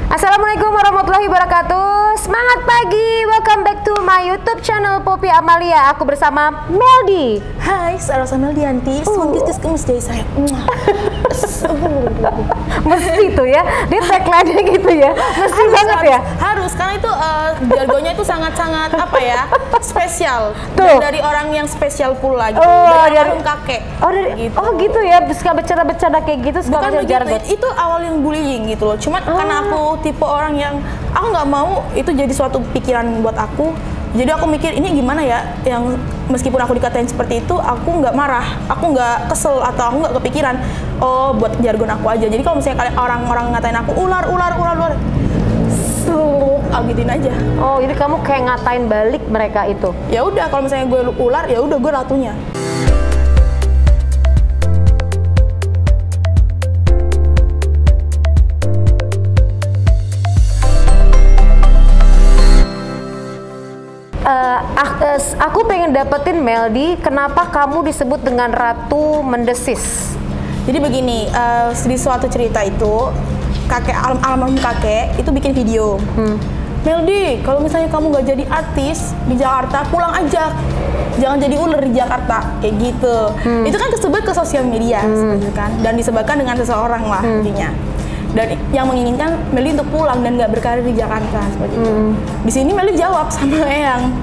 Assalamualaikum warahmatullahi wabarakatuh. Semangat pagi, welcome back to my YouTube channel Poppy Amalia. Aku bersama Meldi. Hai, saya Rosa Meldianti. Sungkis kemis dari saya. Mesti tuh ya, dia tagline-nya gitu ya. Mesti banget ya. Harus, karena itu jargonnya itu sangat-sangat apa ya, spesial. Tuh. Dan dari orang yang spesial pula gitu. Oh, dari almarhum kakek. Oh, gitu. Oh gitu ya, suka bercanda-bercanda kayak gitu. Bukan begitu, jargon. itu awal yang bullying gitu loh. Cuman karena aku tipe orang yang aku nggak mau itu jadi suatu pikiran buat aku. Jadi aku mikir ini gimana ya, yang meskipun aku dikatain seperti itu, aku nggak marah, aku nggak kesel atau aku nggak kepikiran. Oh, buat jargon aku aja. Jadi kalau misalnya kalian orang-orang ngatain aku ular, gituin aja. Oh, jadi kamu kayak ngatain balik mereka itu. Ya udah, kalau misalnya gue ular, ya udah gue ratunya. Aku pengen dapetin Meldi, kenapa kamu disebut dengan Ratu Mendesis? Jadi begini, di suatu cerita itu almarhum kakek itu bikin video. Meldi, kalau misalnya kamu nggak jadi artis di Jakarta, pulang aja, jangan jadi ular di Jakarta, kayak gitu. Itu kan kesebar ke sosial media, sebenarnya kan, dan disebarkan dengan seseorang lah intinya. Dan yang menginginkan Meldi untuk pulang dan nggak berkarir di Jakarta seperti itu. Di sini Meldi jawab sama yang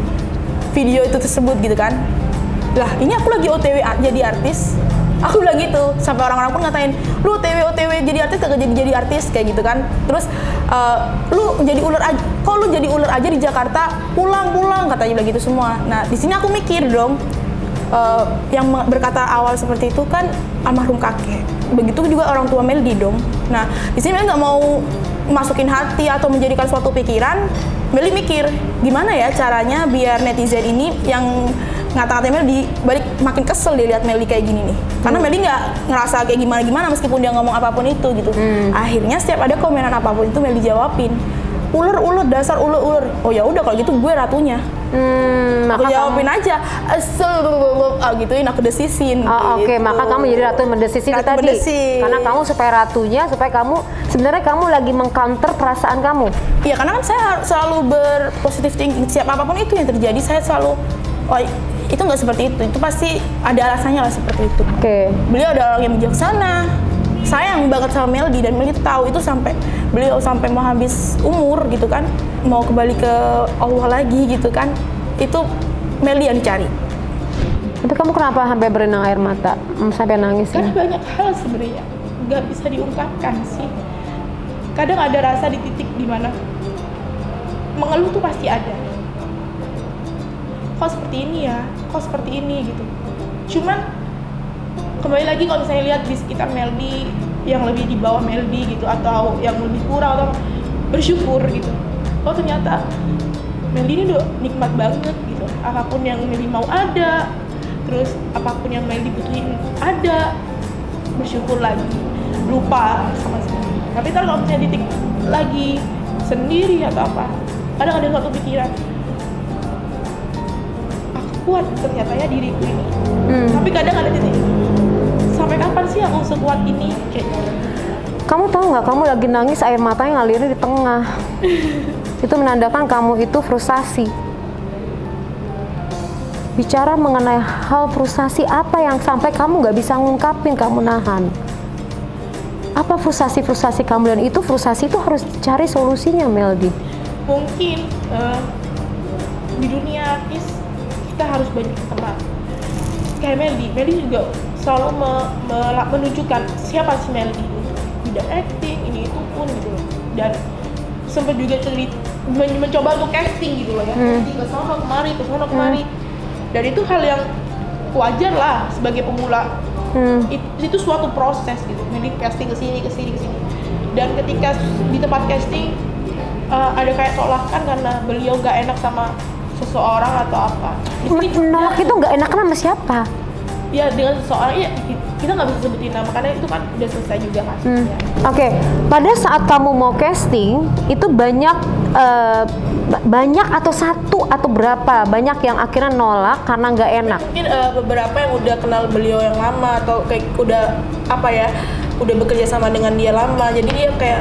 video itu tersebut gitu kan. Lah ini aku lagi OTW jadi artis. Aku bilang gitu, sampai orang-orang pun ngatain, lu OTW jadi artis kagak jadi artis kayak gitu kan. Terus lu jadi ular aja, kok lu jadi ular aja di Jakarta, pulang katanya bilang gitu semua. Nah di sini aku mikir dong, yang berkata awal seperti itu kan almarhum kakek. Begitu juga orang tua Meldi dong. Nah di sini Meldi nggak mau masukin hati atau menjadikan suatu pikiran. Meldi mikir gimana ya caranya biar netizen ini yang ngata-ngatain Meldi balik makin kesel dia lihat Meldi kayak gini nih. Karena Meldi nggak ngerasa kayak gimana meskipun dia ngomong apapun itu gitu. Akhirnya setiap ada komenan apapun itu Meldi jawabin. Ular dasar ular. Oh ya udah kalau gitu gue ratunya. Aku jawabin aja, gituin aku desisin. Oh, gitu. Oke, maka kamu jadi Ratu Mendesis itu tadi. Karena kamu supaya ratunya, supaya kamu sebenarnya kamu lagi mengcounter perasaan kamu. Iya, karena kan saya selalu berpositif thinking. Siap apapun itu yang terjadi, saya selalu itu nggak seperti itu pasti ada alasannya lah seperti itu. Oke. Beliau adalah orang yang bijaksana, sayang banget sama Meldi, dan Meldi tahu itu beliau sampai mau habis umur gitu kan, mau kembali ke Allah lagi gitu kan, itu Meldi yang dicari. Tapi kamu kenapa sampai berenang air mata, sampai nangis? Karena banyak hal sebenarnya nggak bisa diungkapkan sih. Kadang ada rasa di titik dimana mengeluh tuh pasti ada. Kok seperti ini ya, kok seperti ini gitu. Cuman kembali lagi kalau misalnya lihat di sekitar Meldi yang lebih di bawah Meldi gitu, atau yang lebih kurang, atau bersyukur gitu. Oh ternyata Meldi ini udah nikmat banget gitu. Apapun yang Meldi mau ada, terus apapun yang Meldi butuhin ada, bersyukur lagi, lupa sama sekali. Tapi kalau misalnya titik lagi sendiri atau apa, kadang ada satu pikiran, kuat ternyata ya diriku ini. Tapi kadang ada titik, sampai kapan sih aku sekuat ini kayak. Kamu tahu nggak, kamu lagi nangis air matanya ngalirnya di tengah. Itu menandakan kamu itu frustasi. Bicara mengenai hal frustasi apa yang sampai kamu nggak bisa ngungkapin, kamu nahan. Apa frustasi kamu, dan itu frustasi itu harus cari solusinya, Meldi. Mungkin di dunia artis kita harus banyak teman. Kayak Meldi juga selalu menunjukkan siapa sih Meldi, bidang acting ini itu pun gitu loh. Dan sempat juga mencoba untuk casting gitu loh ya, casting ke sana kemari. Dan itu hal yang wajar lah sebagai pemula. Itu suatu proses gitu, Meldi casting ke sini. Dan ketika di tempat casting ada kayak tolakan karena beliau gak enak sama seseorang atau apa. Menolak itu nggak enak sama siapa? Ya dengan seseorang, ya kita nggak bisa sebutin nama karena itu kan udah selesai juga kan. Oke. Pada saat kamu mau casting itu banyak atau satu atau berapa banyak yang akhirnya nolak karena nggak enak? Mungkin beberapa yang udah kenal beliau yang lama atau kayak udah apa ya, udah bekerja sama dengan dia lama, jadi dia kayak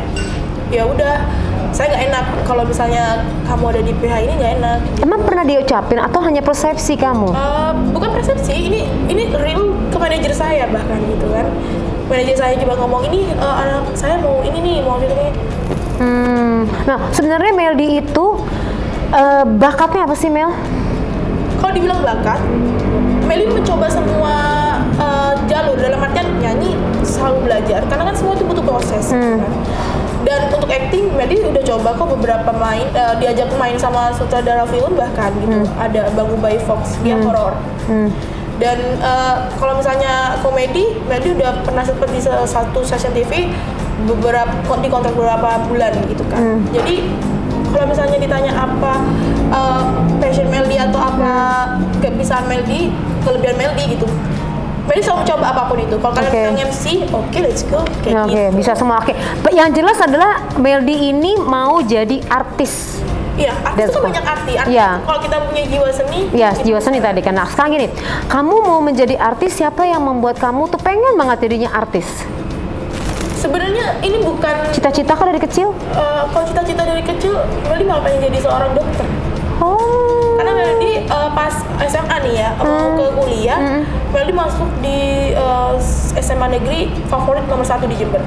ya udah saya nggak enak kalau misalnya kamu ada di PH ini, nggak enak. Emang pernah diucapin atau hanya persepsi kamu? Bukan persepsi, ini real ke manajer saya bahkan gitu kan. Manajer saya juga ngomong ini anak saya mau ini nih, mau gitu nih. Nah, sebenarnya Meldi itu bakatnya apa sih, Mel? Kalau dibilang bakat, Melly mencoba semua jalur, dalam artian nyanyi selalu belajar karena kan semua itu butuh proses kan? Dan untuk acting Melly udah coba kok beberapa diajak main sama sutradara film bahkan gitu. Ada Bang Ubay Fox, dia horor. Dan kalau misalnya komedi, Melly udah pernah seperti satu stasiun TV di kontrak beberapa bulan gitu kan. Jadi kalau misalnya ditanya apa passion Meldy atau apa kebiasaan Meldy, kelebihan Meldy gitu, Meldy selalu coba apapun itu. Kalau kalian bilang MC, oke, let's go. Kayak gitu. Bisa semua. Yang jelas adalah Meldy ini mau jadi artis. Iya, artis itu banyak arti. Kalau kita punya jiwa seni. Iya, jiwa seni tadi kan. Nah, sekarang gini, kamu mau menjadi artis, siapa yang membuat kamu tuh pengen banget jadinya artis? Sebenarnya ini bukan cita-cita kan dari kecil? Kalau cita-cita dari kecil, Meldy malah pengen jadi seorang dokter. Karena Meldy pas SMA nih ya, mau ke kuliah, Meldy masuk di SMA negeri favorit nomor 1 di Jember.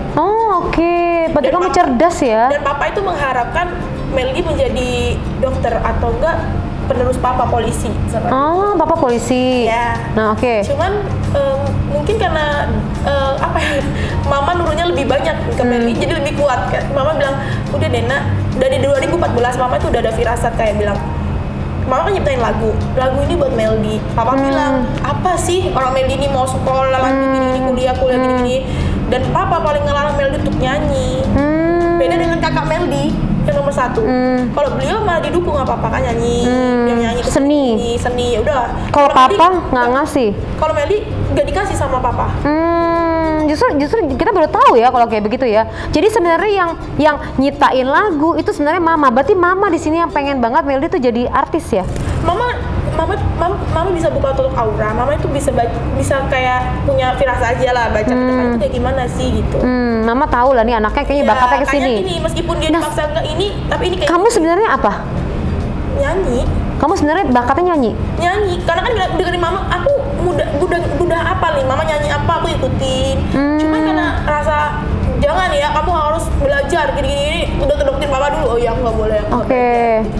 Oke. Berarti kamu cerdas ya? Dan papa itu mengharapkan Meldy menjadi dokter atau enggak penerus papa polisi. Papa polisi. Ya. Nah, oke. Cuman mungkin karena mama nurunnya lebih banyak ke Meldy, jadi lebih kuat kan. Mama bilang, udah Dena, dari 2014 mama itu udah ada firasat kayak bilang, mama kan nyiptain lagu ini buat Meldy. Papa bilang, apa sih orang Meldy ini mau sekolah lagi gini-gini, kuliah gini-gini. Dan papa paling ngelarang Meldy untuk nyanyi. Beda dengan kakak Meldy yang nomor 1. Kalau beliau malah didukung apa-apa kan nyanyi, yang nyanyi seni, udah. Kalau papa nggak ngasih. Kalau Meldy nggak dikasih sama papa. Justru kita baru tahu ya kalau kayak begitu ya. Jadi sebenarnya yang nyitain lagu itu sebenarnya mama. Berarti mama di sini yang pengen banget Meldy tuh jadi artis ya. Mama bisa buka tutup aura. Mama itu bisa kayak punya firasat aja lah, baca ke depan itu kayak gimana sih gitu. Mama tahu lah nih anaknya kayaknya bakatnya ke sini. Ini meskipun dia dipaksa enggak ini, tapi ini kayak kamu sebenarnya apa? Nyanyi. Kamu sebenarnya bakatnya nyanyi? Nyanyi, karena kan dengerin mama, aku mudah apa nih, mama nyanyi apa aku ikutin. Cuma karena rasa jangan ya, kamu harus belajar gini-gini, udah terdoktrin mama dulu. Oh ya, nggak boleh.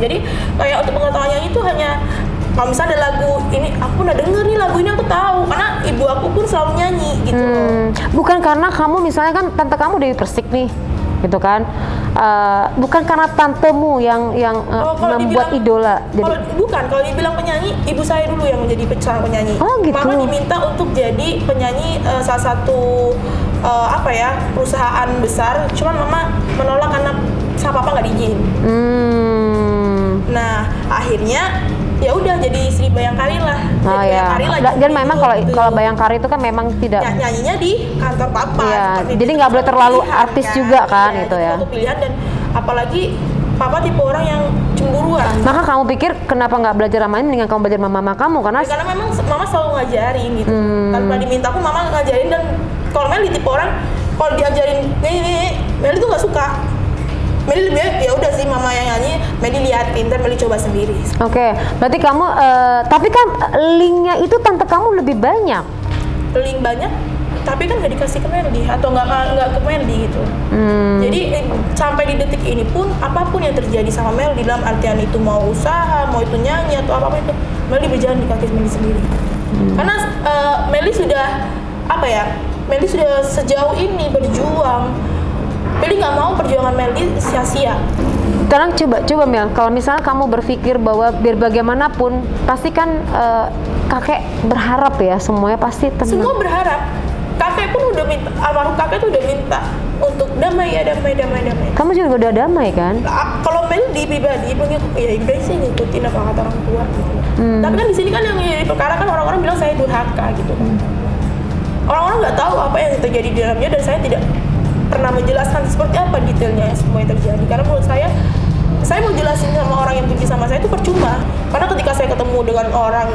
Jadi kayak untuk pengetahuan nyanyi itu hanya kalau misalnya ada lagu ini, aku udah denger nih lagu ini, aku tahu karena ibu aku pun selalu nyanyi gitu. Bukan karena kamu misalnya kan tante kamu Dewi Persik nih, gitu kan? Bukan karena tantemu yang membuat idola. Kalau dibilang penyanyi, ibu saya dulu yang menjadi seorang penyanyi. Gitu. Mama diminta untuk jadi penyanyi salah satu perusahaan besar. Cuman mama menolak karena sama papa nggak diizin. Nah akhirnya ya udah jadi Sri Bayangkari lah. Dan memang kalau Bayangkari itu kan memang tidak nyanyinya di kantor papa. Jadi nggak boleh terlalu artis juga kan itu ya. Itu pilihan, dan apalagi papa tipe orang yang cemburuan. Maka kamu pikir kenapa nggak belajar sama ini, mendingan kamu belajar sama mama kamu karena memang mama selalu ngajarin gitu. Tanpa diminta aku mama ngajarin. Dan kalau Melly tipe orang kalau diajarin nih Melly tuh nggak suka. Melly lebih ya udah sih mama yang nyanyi, Melly lihat pintar, Melly coba sendiri. Oke, berarti kamu tapi kan linknya itu tante kamu lebih banyak. Link banyak, tapi kan nggak dikasih ke Melly atau nggak ke Melly gitu. Jadi sampai di detik ini pun apapun yang terjadi sama Melly dalam artian itu mau usaha, mau itu nyanyi atau apapun itu, Melly berjalan di kaki Melly sendiri. Karena Melly sudah Melly sudah sejauh ini berjuang. Melly nggak mau perjuangan Melly sia-sia. Sekarang coba Mel, kalau misalnya kamu berpikir bahwa biar bagaimanapun pasti kan kakek berharap ya, semuanya pasti tenang. Semua berharap. Kakek pun udah minta, almarhum kakek tuh udah minta untuk damai. Kamu juga udah damai kan? Kalau Meldy pribadi ya ibadah sih ngikutin apa kata orang tua gitu. Tapi kan di sini kan yang jadi perkara kan orang-orang bilang saya durhaka gitu kan. Orang-orang nggak tahu apa yang terjadi di dalamnya, dan saya tidak pernah menjelaskan seperti apa detailnya semua yang terjadi. Karena menurut saya mau jelasin sama orang yang benci sama saya itu percuma. Karena ketika saya ketemu dengan orang,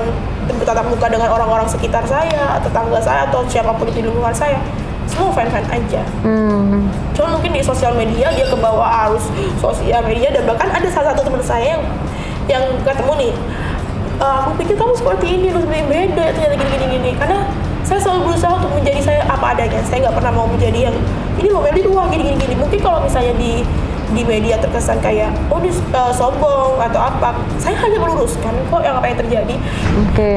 bertatap muka dengan orang-orang sekitar saya, tetangga saya atau siapapun di lingkungan saya semua fan-fan aja. Cuma mungkin di sosial media dia kebawa arus sosial media, dan bahkan ada salah satu teman saya yang ketemu nih, aku pikir kamu seperti ini, lu lebih beda ternyata gini. Karena saya selalu berusaha untuk menjadi saya apa adanya. Saya nggak pernah mau menjadi yang ini loh Meldi wah gini. Mungkin kalau misalnya di media terkesan kayak dia sombong atau apa, saya hanya meluruskan kok yang apa yang terjadi.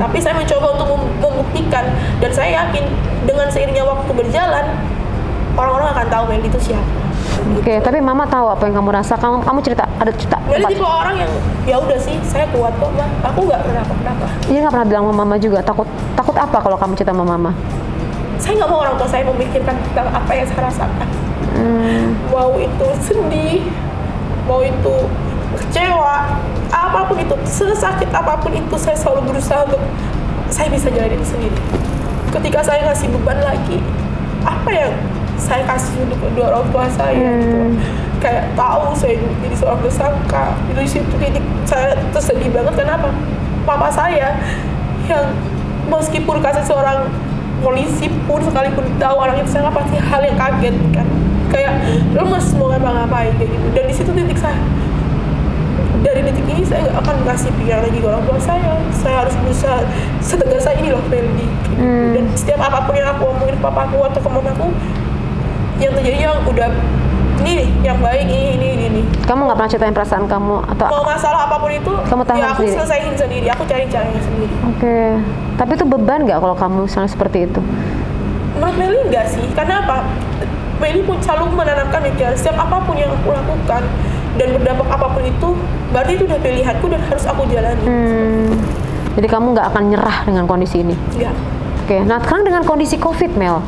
Tapi saya mencoba untuk membuktikan, dan saya yakin dengan seiringnya waktu berjalan orang-orang akan tahu Meldi itu siapa. Tapi mama tahu apa yang kamu rasa. Kamu cerita, ada cerita. Meldi tipe orang yang ya udah sih, saya kuat kok, Ma. Aku nggak pernah apa-apa. Dia nggak pernah bilang sama mama juga. Takut apa kalau kamu cerita sama mama? Saya nggak mau orang tua saya memikirkan tentang apa yang saya rasakan. Mau itu sedih, mau itu kecewa, apapun itu, sesakit apapun itu, saya selalu berusaha untuk saya bisa jalanin sendiri. Ketika saya ngasih beban lagi, apa yang saya kasih untuk kedua orang tua saya gitu. Kayak tahu saya jadi seorang tersangka, di situ titik saya tersedih banget. Kenapa? Papa saya yang meskipun kasih seorang polisi pun sekalipun tahu orang itu saya pasti hal yang kaget kan, kayak lemes mau ngapa-ngapain kayak gitu. Dan di situ titik saya, dari detik ini saya nggak akan ngasih pikiran lagi ke orang tua saya harus berusaha setegas saya ini loh Meldi. Dan setiap apapun yang aku omongin ke papaku atau ke mamaku, yang terjadi yang udah ini nih, yang baik ini. Kamu nggak pernah ceritain perasaan kamu atau mau masalah apapun itu kamu tahan ya aku sendiri? selesaiin sendiri, aku cari caranya sendiri. Tapi itu beban nggak kalau kamu misalnya seperti itu? Menurut Meli enggak sih, karena apa? Meli pun selalu menanamkan pikiran setiap apapun yang aku lakukan dan berdampak apapun itu, berarti itu udah pilihanku dan harus aku jalani. Jadi kamu nggak akan nyerah dengan kondisi ini? Enggak. Nah sekarang dengan kondisi COVID, Mel,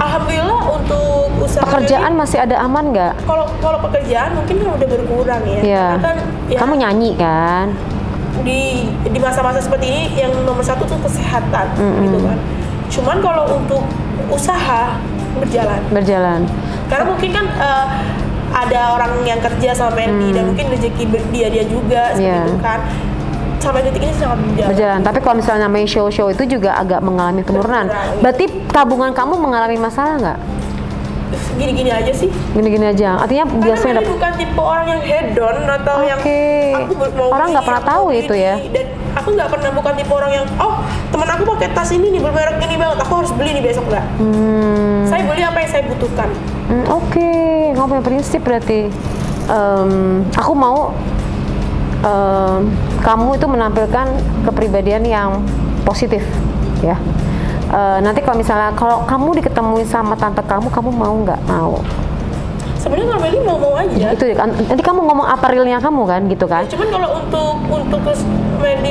alhamdulillah untuk usaha pekerjaan Meli, masih ada aman nggak? Kalau pekerjaan mungkin kan udah berkurang ya. Karena kan, ya, kamu nyanyi kan? Di masa-masa seperti ini yang nomor satu tuh kesehatan gitu kan. Cuman kalau untuk usaha berjalan. Karena mungkin kan ada orang yang kerja sama Meldi dan mungkin rezeki dia juga seperti itu kan. Sampai detik ini sangat berjalan. Tapi kalau misalnya main show-show itu juga agak mengalami penurunan. Berarti tabungan kamu mengalami masalah nggak? Gini-gini aja sih. Gini-gini aja. Artinya karena biasanya bukan tipe orang yang hedon atau yang aku mau orang nggak pernah tahu itu ya. Dan aku nggak pernah bukan tipe orang yang teman aku pakai tas ini nih bermerek ini banget, aku harus beli nih besok nggak. Saya beli apa yang saya butuhkan. Kamu punya prinsip berarti. Aku mau kamu itu menampilkan kepribadian yang positif ya. Nanti kalau misalnya kamu diketemuin sama tante kamu mau nggak? Mau. Sebenarnya kalau Meli mau aja. Itu kan. Nanti kamu ngomong apa realnya kamu kan, gitu kan? Ya, cuman kalau untuk Meli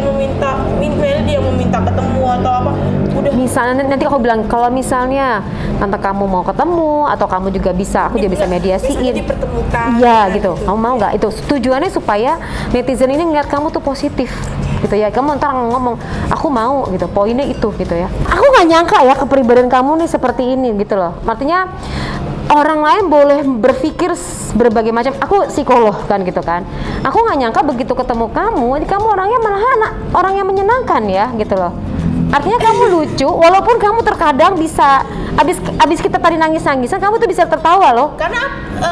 yang meminta ketemu atau apa, udah. Misalnya nanti aku bilang kalau misalnya tante kamu mau ketemu atau kamu juga bisa, aku juga bisa mediasiin. Bisa dipertemukan. Iya gitu. Kamu mau nggak? Itu tujuannya supaya netizen ini ngeliat kamu tuh positif. Gitu ya, kamu ntar ngomong aku mau gitu, poinnya itu gitu ya. Aku nggak nyangka ya kepribadian kamu nih seperti ini gitu loh. Artinya orang lain boleh berpikir berbagai macam. Aku psikolog kan gitu kan. Aku nggak nyangka begitu ketemu kamu orangnya malah orang yang menyenangkan ya gitu loh. Artinya kamu lucu, walaupun kamu terkadang bisa abis kita tadi nangis-nangisan, kamu tuh bisa tertawa loh. Karena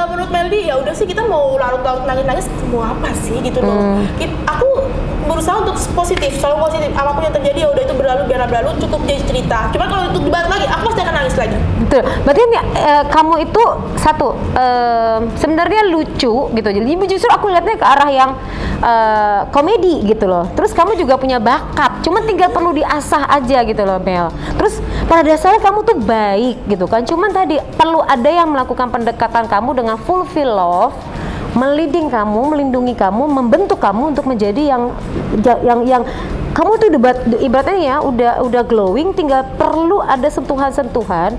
menurut Meldi ya udah sih, kita mau larut-larut nangis-nangis mau apa sih gitu loh. Aku berusaha untuk positif, selalu positif. Apapun yang terjadi ya udah itu berlalu, biarlah berlalu, cukup jadi cerita. Cuma kalau untuk dibalik lagi, aku pasti akan nangis lagi. Betul. Berarti kamu itu satu sebenarnya lucu gitu. Jadi justru aku lihatnya ke arah yang komedi gitu loh. Terus kamu juga punya bakat, cuma tinggal perlu diasah aja gitu loh, Mel. Terus pada dasarnya kamu tuh baik gitu kan. Cuman tadi perlu ada yang melakukan pendekatan kamu dengan fulfill love, melindungi kamu, membentuk kamu untuk menjadi yang kamu tuh ibaratnya ya udah glowing, tinggal perlu ada sentuhan-sentuhan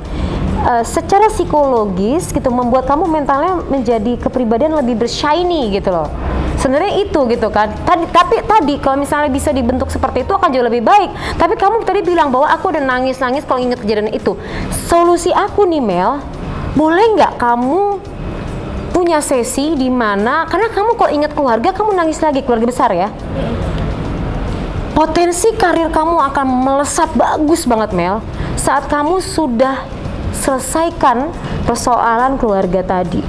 secara psikologis gitu, membuat kamu mentalnya menjadi kepribadian lebih bershiny gitu loh. Sebenarnya itu gitu kan. Tapi tadi kalau misalnya bisa dibentuk seperti itu akan jauh lebih baik. Tapi kamu tadi bilang bahwa aku udah nangis-nangis kalau inget kejadian itu. Solusi aku nih, Mel, boleh nggak kamu punya sesi di mana, karena kamu kalau ingat keluarga kamu nangis lagi, keluarga besar ya. Potensi karir kamu akan melesat bagus banget, Mel, saat kamu sudah selesaikan persoalan keluarga tadi.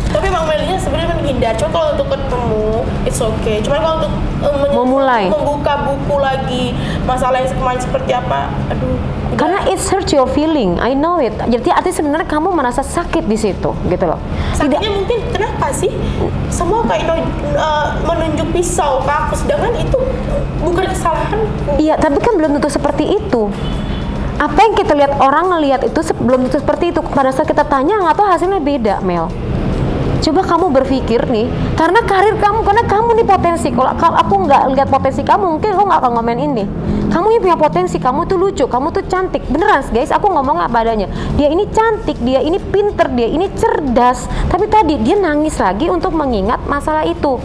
Tapi Bang Melinya sebenarnya menghindar. Cuma kalau untuk ketemu, it's okay. Cuma kalau untuk Memulai. membuka buku lagi masalah yang kemarin seperti apa, aduh. Karena it hurts your feeling, I know it. Jadi artinya sebenarnya kamu merasa sakit di situ, gitu loh. Sakitnya mungkin kenapa sih? Semua kayak menunjuk pisau ke aku, sedangkan itu bukan kesalahanku. Iya, tapi kan belum tentu seperti itu. Apa yang kita lihat orang ngelihat itu belum tentu seperti itu. Pada saat kita tanya, nggak tahu hasilnya beda, Mel. Coba kamu berpikir nih, karena karir kamu, karena kamu nih potensi. Kalau aku nggak lihat potensi kamu, mungkin aku nggak akan ngomen ini. Kamu ini punya potensi, kamu tuh lucu, kamu tuh cantik. Beneran guys, aku ngomong apa adanya. Dia ini cantik, dia ini pinter, dia ini cerdas. Tapi tadi dia nangis lagi untuk mengingat masalah itu.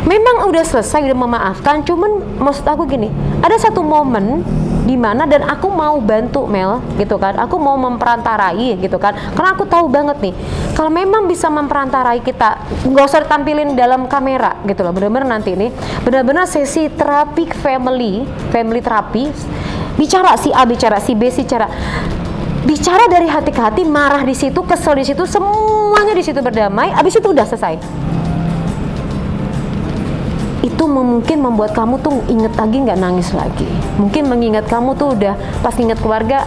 Memang udah selesai, udah memaafkan. Cuman maksud aku gini, ada satu momen di mana dan aku mau bantu Mel gitu kan, aku mau memperantarai gitu kan, karena aku tahu banget nih kalau memang bisa memperantarai kita, nggak usah ditampilin dalam kamera gitu loh, bener-bener nanti ini bener-bener sesi terapi family terapi, bicara si A, bicara si B, bicara dari hati ke hati, marah di situ, kesel di situ, semuanya di situ berdamai, abis itu udah selesai. Itu mungkin membuat kamu tuh inget lagi, nggak nangis lagi. Mungkin mengingat kamu tuh udah pas inget keluarga,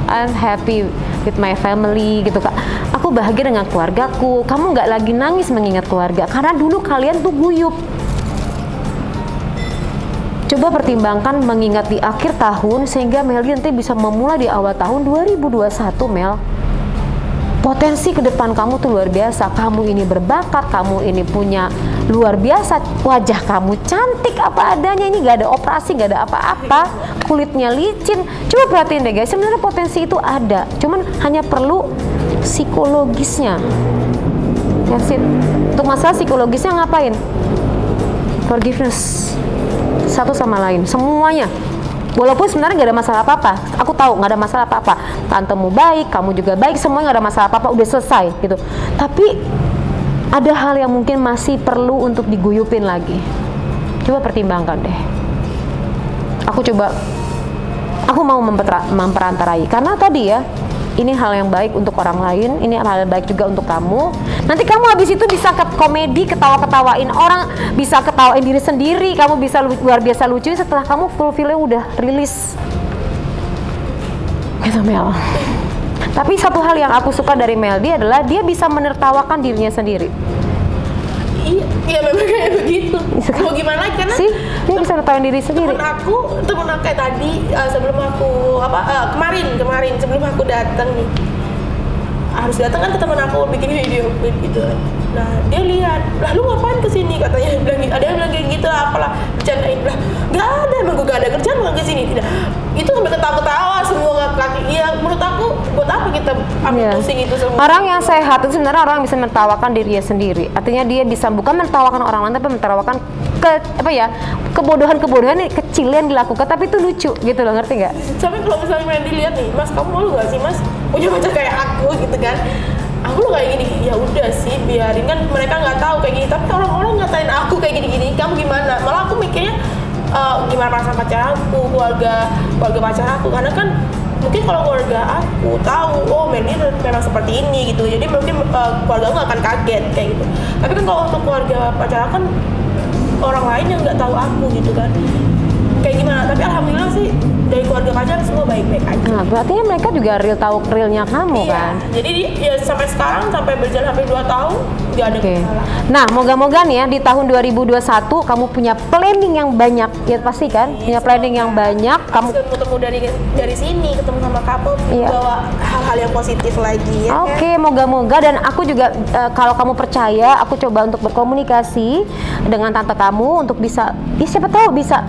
I'm happy with my family gitu Kak. Aku bahagia dengan keluargaku. Kamu nggak lagi nangis mengingat keluarga karena dulu kalian tuh guyup. Coba pertimbangkan mengingat di akhir tahun sehingga Meldi nanti bisa memulai di awal tahun 2021, Mel. Potensi ke depan kamu tuh luar biasa. Kamu ini berbakat, kamu ini punya luar biasa. Wajah kamu cantik apa adanya, ini gak ada operasi, gak ada apa-apa. Kulitnya licin. Coba perhatiin deh guys, sebenarnya potensi itu ada. Cuman hanya perlu psikologisnya. Yasin, untuk masalah psikologisnya ngapain? Forgiveness. Satu sama lain, semuanya. Walaupun sebenarnya nggak ada masalah apa-apa, aku tahu nggak ada masalah apa-apa. Tantemu baik, kamu juga baik, semuanya nggak ada masalah apa-apa, udah selesai gitu. Tapi ada hal yang mungkin masih perlu untuk diguyupin lagi. Coba pertimbangkan deh. Aku mau memperantarai karena tadi ya, ini hal yang baik untuk orang lain, ini hal yang baik juga untuk kamu. Nanti kamu habis itu bisa ke komedi, ketawa-ketawain orang, bisa ketawain diri sendiri, kamu bisa luar biasa lucu setelah kamu fulfill-nya udah rilis. Gitu Mel. Tapi satu hal yang aku suka dari Meldi adalah dia bisa menertawakan dirinya sendiri. Iya memang kayak begitu. Mau gimana lagi karena dia bisa nertawain diri sendiri. Temen aku kayak tadi sebelum aku kemarin sebelum aku datang nih, harus datang kan ke teman aku bikin video gitu. Nah dia lihat, lah lu ngapain kesini katanya, ada yang bilang kayak gitu, apalah bercandain, lah nggak ada, emang gue gak ada kerjaan malah kesini. Tidak, itu sampai ketawa-ketawa semua laki. Ya menurut aku buat apa kita ambil pusing itu semua. Orang yang sehat itu sebenarnya orang yang bisa menertawakan dirinya sendiri. Artinya dia bisa bukan menertawakan orang lain, tapi menertawakan kebodohan kecil yang dilakukan, tapi itu lucu gitu loh, ngerti nggak? Sampai kalau misalnya Mandy lihat nih, Mas kamu malu gak sih Mas punya pacar kayak aku gitu kan? Aku lo kayak gini, ya udah sih biarin, kan mereka nggak tahu kayak gini, tapi orang-orang ngatain aku kayak gini-gini, kamu gimana? Malah aku mikirnya gimana perasaan pacar aku, keluarga pacar aku, karena kan mungkin kalau keluarga aku tahu, oh Mandy memang seperti ini gitu, jadi mungkin keluarga aku nggak akan kaget kayak gitu. Tapi kan kalau untuk keluarga pacar aku kan orang lain yang nggak tahu aku gitu kan, kayak gimana. Tapi alhamdulillah sih dari keluarga pacar semua baik-baik aja. Nah, berarti mereka juga tahu realnya kamu kan. Jadi ya sampai sekarang, sampai berjalan hampir 2 tahun nggak ada masalah. Nah, moga-moga nih ya di tahun 2021 kamu punya planning yang banyak, ya pasti kan? Punya planning yang banyak. Kamu ketemu dari sini, ketemu sama kamu, bawa hal-hal yang positif lagi. Ya, Oke, moga-moga. Dan aku juga kalau kamu percaya, aku coba untuk berkomunikasi dengan tante kamu untuk bisa, ya siapa tahu bisa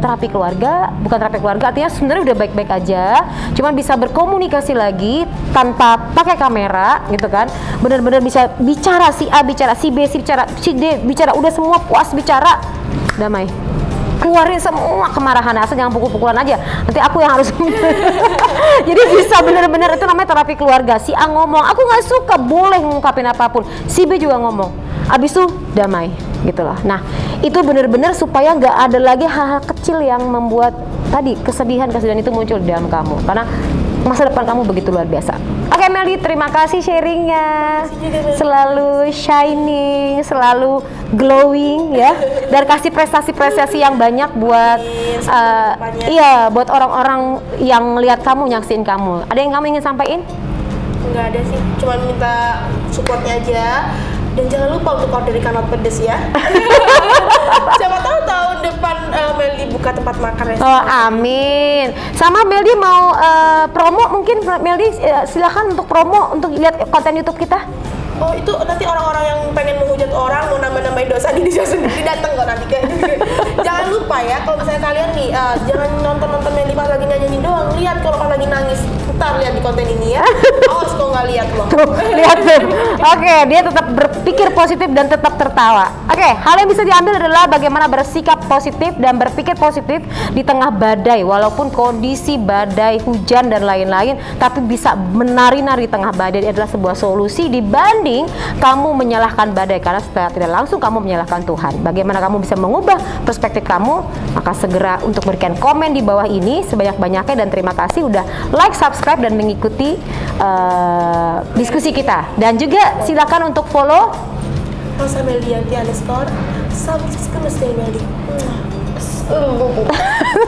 terapi keluarga. Bukan terapi keluarga, artinya sebenarnya udah baik-baik aja, cuman bisa berkomunikasi lagi tanpa pakai kamera gitu kan, benar-benar bisa bicara si A, bicara si B, si D, bicara udah semua puas, bicara damai, keluarin semua kemarahan, asal jangan pukul-pukulan aja, nanti aku yang harus jadi bisa benar-benar, itu namanya terapi keluarga. Si A ngomong aku nggak suka, boleh ngungkapin apapun, si B juga ngomong, abis itu damai gitu loh. Nah itu benar-benar supaya nggak ada lagi hal-hal kecil yang membuat tadi kesedihan itu muncul di dalam kamu, karena masa depan kamu begitu luar biasa. Oke Meldi, terima kasih sharingnya, selalu shining, selalu glowing ya, dan kasih prestasi-prestasi yang banyak buat iya, buat orang-orang yang lihat kamu, nyaksiin kamu. Ada yang kamu ingin sampaikan? Nggak ada sih, cuma minta supportnya aja. Dan jangan lupa untuk order ikan laut pedes ya. Siapa tahu tahun depan Meldi buka tempat makan ya. Oh amin. Sama Meldi mau promo mungkin, Meldi silakan untuk promo untuk lihat konten YouTube kita. Oh itu nanti orang-orang yang pengen menghujat orang, mau nambah-nambahin dosa diri sendiri datang kok nanti kan. Jangan lupa ya, kalau misalnya kalian nih jangan nonton Meldi pas lagi nyanyi doang, lihat kalau pas lagi nangis. Ntar lihat di konten ini ya. Awas kok nggak lihat loh. Tuh, lihat tuh. Oke, dia tetap berpikir positif dan tetap tertawa. Oke, hal yang bisa diambil adalah bagaimana bersikap positif dan berpikir positif di tengah badai, walaupun kondisi badai, hujan dan lain-lain, tapi bisa menari-nari di tengah badai adalah sebuah solusi dibanding kamu menyalahkan badai, karena setelah tidak langsung kamu menyalahkan Tuhan. Bagaimana kamu bisa mengubah perspektif kamu? Maka segera untuk berikan komen di bawah ini sebanyak-banyaknya, dan terima kasih udah like, subscribe dan mengikuti diskusi kita. Dan juga silakan untuk follow Rosa Meldianti _ sampai Meldi.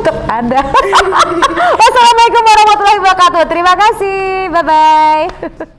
tetap ada. Wassalamualaikum warahmatullahi wabarakatuh. Terima kasih. Bye bye.